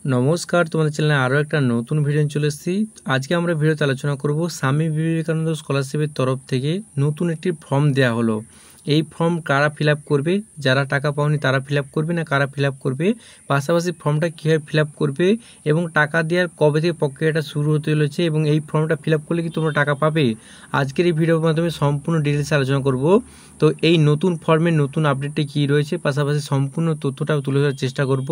নমস্কার, তোমাদের চ্যানেলে আরও একটা নতুন ভিডিও চলে এসেছি। আজকে আমরা ভিডিওতে আলোচনা করব স্বামী বিবেকানন্দ স্কলারশিপের তরফ থেকে নতুন একটি ফর্ম দেওয়া হলো। এই ফর্ম কারা ফিল আপ করবে, যারা টাকা পাওনি তারা ফিল আপ করবে না কারা ফিল আপ করবে, পাশাপাশি ফর্মটা কীভাবে ফিল আপ করবে এবং টাকা দেওয়ার কবে থেকে প্রক্রিয়াটা শুরু হতে চলেছে এবং এই ফর্মটা ফিল আপ করলে কি তোমরা টাকা পাবে, আজকের এই ভিডিওর মাধ্যমে সম্পূর্ণ ডিটেলস আলোচনা করব। তো এই নতুন ফর্মের নতুন আপডেটটি কী রয়েছে, পাশাপাশি সম্পূর্ণ তথ্যটা তুলে ধরার চেষ্টা করব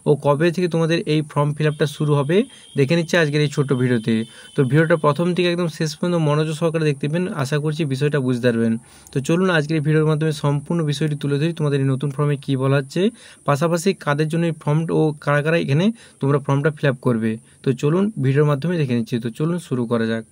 ও কবে থেকে তোমাদের এই ফর্ম ফিল আপটা শুরু হবে দেখে নিচ্ছে আজকের এই ছোট্ট ভিডিওতে। তো ভিডিওটা প্রথম থেকে একদম শেষ পর্যন্ত মনোযোগ সহকারে দেখতে পাবেন, আশা করছি বিষয়টা বুঝতে পারবেন। তো চলুন আজকের এই ভিডিওর মাধ্যমে সম্পূর্ণ বিষয়টি তুলে ধরি, তোমাদের এই নতুন ফর্মে কী বলা হচ্ছে, পাশাপাশি কাদের জন্য এই ফর্ম ও কারা কারা এখানে তোমরা ফর্মটা ফিল আপ করবে। তো চলুন ভিডিওর মাধ্যমে দেখে নিচ্ছি। তো চলুন শুরু করা যাক।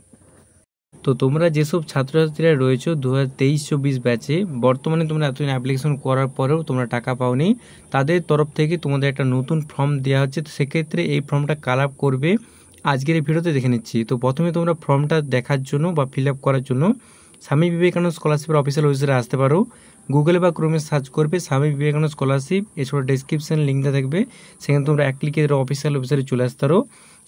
তো তোমরা যেসব ছাত্রছাত্রীরা রয়েছে 2023-24 ব্যাচে, বর্তমানে তোমরা এতদিন অ্যাপ্লিকেশন করার পরেও তোমরা টাকা পাওনি, তাদের তরফ থেকে তোমাদের একটা নতুন ফর্ম দেওয়া হচ্ছে। তো সেক্ষেত্রে এই ফর্মটা কাল আপ করবে আজকের এই ভিডিওতে দেখে নিচ্ছি। তো প্রথমে তোমরা ফর্মটা দেখার জন্য বা ফিল আপ করার জন্য স্বামী বিবেকানন্দ স্কলারশিপের অফিসিয়াল ওয়েবসাইটে আসতে পারো। গুগলে বা ক্রোমে সার্চ করবে স্বামী বিবেকানন্দ স্কলারশিপ, এছাড়া ডেসক্রিপশন লিঙ্কটা থাকবে, সেখানে তোমরা এক ক্লিকে অফিসিয়াল ওয়েবসাইটে চলে আসতে পারো।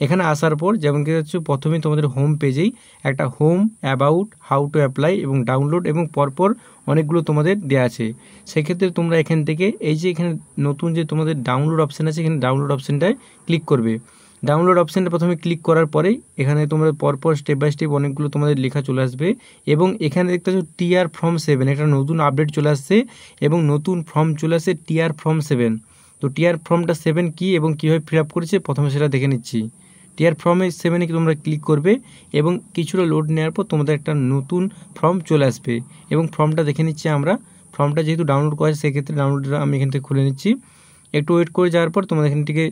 এখানে আসার পর যেমন কি হচ্ছে, প্রথমেই তোমাদের হোম পেজেই একটা home, about, how to apply এবং ডাউনলোড এবং পরপর অনেকগুলো তোমাদের দেওয়া আছে। সেক্ষেত্রে তোমরা এখান থেকে এই যে এখানে নতুন যে তোমাদের ডাউনলোড অপশান আছে, এখানে ডাউনলোড অপশানটায় ক্লিক করবে। ডাউনলোড অপশানটা প্রথমে ক্লিক করার পরেই এখানে তোমরা পরপর স্টেপ বাই স্টেপ অনেকগুলো তোমাদের লেখা চলে আসবে এবং এখানে দেখতে পাচ্ছ টিআর ফর্ম 7 একটা নতুন আপডেট চলে আসছে এবং নতুন ফর্ম চলে আসছে টিআর ফর্ম 7। তো টিআর ফর্মটা 7 কী এবং কীভাবে ফিল আপ করেছে প্রথমে সেটা দেখে নিচ্ছি। টিআর ফর্মে 7-এ তোমরা ক্লিক করবে এবং কিছুটা লোড নেওয়ার পর তোমাদের একটা নতুন ফর্ম চলে আসবে এবং ফর্মটা দেখে নিচ্ছি আমরা। ফর্মটা যেহেতু ডাউনলোড করা আছে সেক্ষেত্রে ডাউনলোডটা আমি এখান থেকে খুলে নিচ্ছি। একটু ওয়েট করে যাওয়ার পর তোমাদের এখান থেকে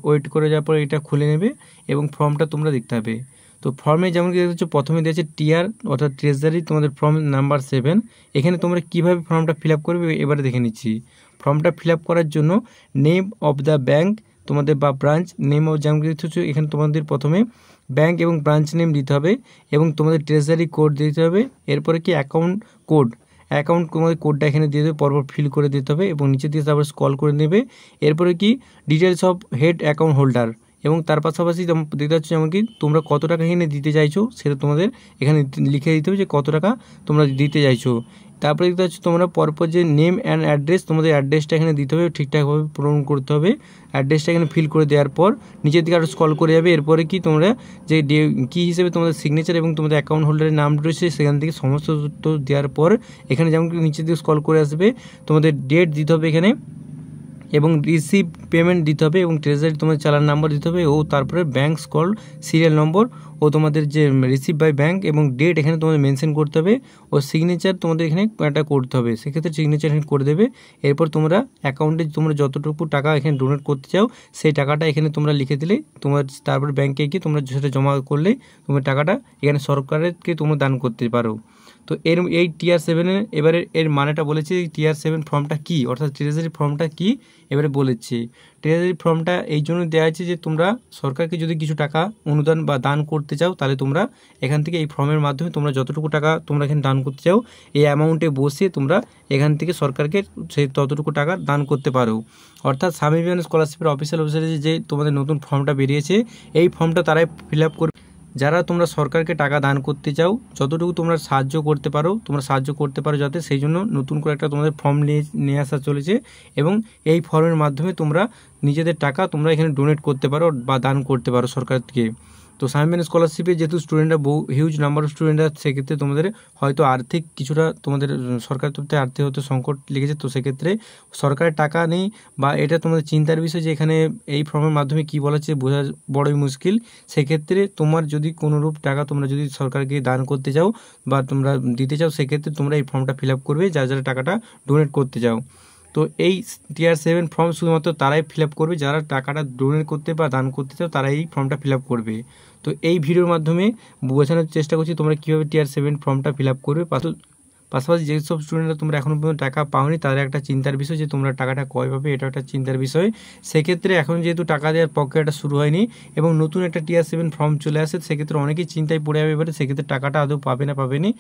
ওয়েট করে যাওয়ার পর এটা খুলে নেবে এবং ফর্মটা তোমরা দেখতে হবে। তো ফর্মে যেমন কি দেখতে হচ্ছে, প্রথমে দিয়েছে টিআর অর্থাৎ ট্রেজারি তোমাদের ফর্ম নাম্বার 7। এখানে তোমরা কীভাবে ফর্মটা ফিল আপ করবে এবারে দেখে নিচ্ছি। ফর্মটা ফিল আপ করার জন্য নেম অফ দ্য ব্যাঙ্ক তোমাদের বা ব্রাঞ্চ নেম অফ, যেমন দেখতে হচ্ছে এখানে তোমাদের প্রথমে ব্যাঙ্ক এবং ব্রাঞ্চ নেম দিতে হবে এবং তোমাদের ট্রেজারি কোড দিতে হবে। এরপরে কি অ্যাকাউন্ট কোড, অ্যাকাউন্ট তোমাদের কোডটা এখানে দিয়ে দেবে, পরপর ফিল করে দিতে হবে এবং নিচে দিয়ে তারপর স্ক্রল করে নেবে। এরপরে কি details of head account holder এবং তার পাশাপাশি দেখতে পাচ্ছ যেমন কি তোমরা কত টাকা এখানে দিতে চাইছো সেটা তোমাদের এখানে লিখে দিতে হবে যে কত টাকা তোমরা দিতে চাইছো। তারপরে দেখতে পাচ্ছ তোমরা পরপর যে নেম অ্যান্ড অ্যাড্রেস, তোমাদের অ্যাড্রেসটা এখানে দিতে হবে, ঠিকঠাকভাবে পূরণ করতে হবে। অ্যাড্রেসটা এখানে ফিল করে দেওয়ার পর নিচের দিকে আরও স্ক্রল করে যাবে। এরপরে কি তোমরা যে কী হিসেবে তোমাদের সিগনেচার এবং তোমাদের অ্যাকাউন্ট হোল্ডারের নাম রয়েছে সেখান থেকে সমস্ত তথ্য দেওয়ার পর এখানে যেমন নিচের দিকে স্ক্রল করে আসবে, তোমাদের ডেট দিতে হবে এখানে এবং রিসিভ পেমেন্ট দিতে হবে এবং ট্রেজারি তোমাদের চালান নাম্বার দিতে হবে ও তারপরে ব্যাঙ্ক স্কল সিরিয়াল নম্বর ও তোমাদের যে রিসিভ বাই ব্যাঙ্ক এবং ডেট এখানে তোমাদের মেনশন করতে হবে ও সিগনেচার তোমাদের এখানে একটা করতে হবে। সেক্ষেত্রে সিগনেচার এখানে করে দেবে। এরপর তোমরা অ্যাকাউন্টে তোমরা যতটুকু টাকা এখানে ডোনেট করতে চাও সেই টাকাটা এখানে তোমরা লিখে দিলে তোমার তারপর ব্যাঙ্কে গিয়ে তোমরা সেটা জমা করলেই তোমার টাকাটা এখানে সরকারকে তোমরা দান করতে পারো। তো এই টিআর 7-এর এবারে এর মানেটা বলেছি, টিআর 7 ফর্মটা কী অর্থাৎ ট্রেজারি ফর্মটা কী এবারে বলেছি। ট্রেজারি ফর্মটা এই জন্য দেওয়া আছে যে তোমরা সরকারকে যদি কিছু টাকা অনুদান বা দান করতে চাও তাহলে তোমরা এখান থেকে এই ফর্মের মাধ্যমে তোমরা যতটুকু টাকা তোমরা এখানে দান করতে চাও এই অ্যামাউন্টে বসিয়ে তোমরা এখান থেকে সরকারকে সেই ততটুকু টাকা দান করতে পারো। অর্থাৎ স্বামী বিবেকানন্দ স্কলারশিপের অফিসিয়াল ওয়েবসাইটে যে তোমাদের নতুন ফর্মটা বেরিয়েছে এই ফর্মটা তারাই ফিল আপ করবে যারা তোমরা সরকারকে টাকা দান করতে চাও, যতটুকু তোমরা সাহায্য করতে পারো তোমরা সাহায্য করতে পারো, যাতে সেই জন্য নতুন করে একটা তোমাদের ফর্ম নিয়ে আসা চলেছে এবং এই ফর্মের মাধ্যমে তোমরা নিজেদের টাকা তোমরা এখানে ডোনেট করতে পারো বা দান করতে পারো সরকারকে। তো স্বামী বিবেকানন্দ স্কলারশিপে যেহেতু স্টুডেন্টরা হিউজ নাম্বার অফ স্টুডেন্টরা, সেক্ষেত্রে তোমাদের হয়তো আর্থিক কিছুটা তোমাদের সরকারের তরফ থেকে আর্থিক হয়তো সংকট লেগেছে। তো সেক্ষেত্রে সরকারের টাকা নেই বা এটা তোমাদের চিন্তার বিষয় যে এখানে এই ফর্মের মাধ্যমে কী বলা হচ্ছে বোঝা বড়ই মুশকিল। সেক্ষেত্রে তোমার যদি কোনোরূপ টাকা তোমরা যদি সরকারকে দান করতে চাও বা তোমরা দিতে চাও সেক্ষেত্রে তোমরা এই ফর্মটা ফিল আপ করবে যারা যারা টাকাটা ডোনেট করতে চাও। তো এই টিআর 7 ফর্ম শুধুমাত্র তারাই ফিল আপ করবে যারা টাকাটা ডোনেট করতে বা দান করতে চাও, তারা এই ফর্মটা ফিল আপ করবে। তো এই ভিডিওর মাধ্যমে বোঝানোর চেষ্টা করছি তোমরা কীভাবে টিআর 7 ফর্মটা ফিল আপ করবে। পাশাপাশি যেসব স্টুডেন্টরা তোমরা এখনও পর্যন্ত টাকা পাওনি তাদের একটা চিন্তার বিষয় যে তোমরা টাকাটা কয় পাবে, এটা একটা চিন্তার বিষয়। সেক্ষেত্রে এখন যেহেতু টাকা দেওয়ার প্রক্রিয়াটা শুরু হয়নি এবং নতুন একটা টিআর 7 ফর্ম চলে আসে, সেক্ষেত্রে অনেকেই চিন্তায় পড়ে যাবে এবারে সেক্ষেত্রে টাকাটা আদৌ পাবে না পাবেনি।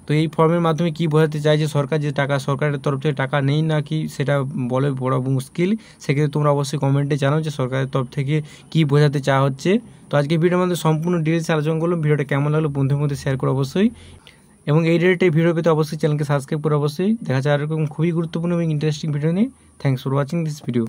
তো এই ফর্মের মাধ্যমে কি বোঝাতে চাই যে সরকার যে টাকা সরকারের তরফ থেকে টাকা নেই নাকি সেটা বলে বড় মুশকিল। সেক্ষেত্রে তোমরা অবশ্যই কমেন্টে জানাও যে সরকারের তরফ থেকে কি বোঝাতে চাওয়া হচ্ছে। তো আজকে ভিডিওর মধ্যে সম্পূর্ণ ডিটেলস আলোচনা করলাম। ভিডিওটা কেমন লাগলো বন্ধুদের মধ্যে শেয়ার করো অবশ্যই, এবং এই রিলেটেড ভিডিও পেতে অবশ্যই চ্যানেলকে সাবস্ক্রাইব করে অবশ্যই। দেখা যায় এরকম খুবই গুরুত্বপূর্ণ এবং ইন্টারেস্টিং ভিডিও নিয়ে। Thanks for watching this video.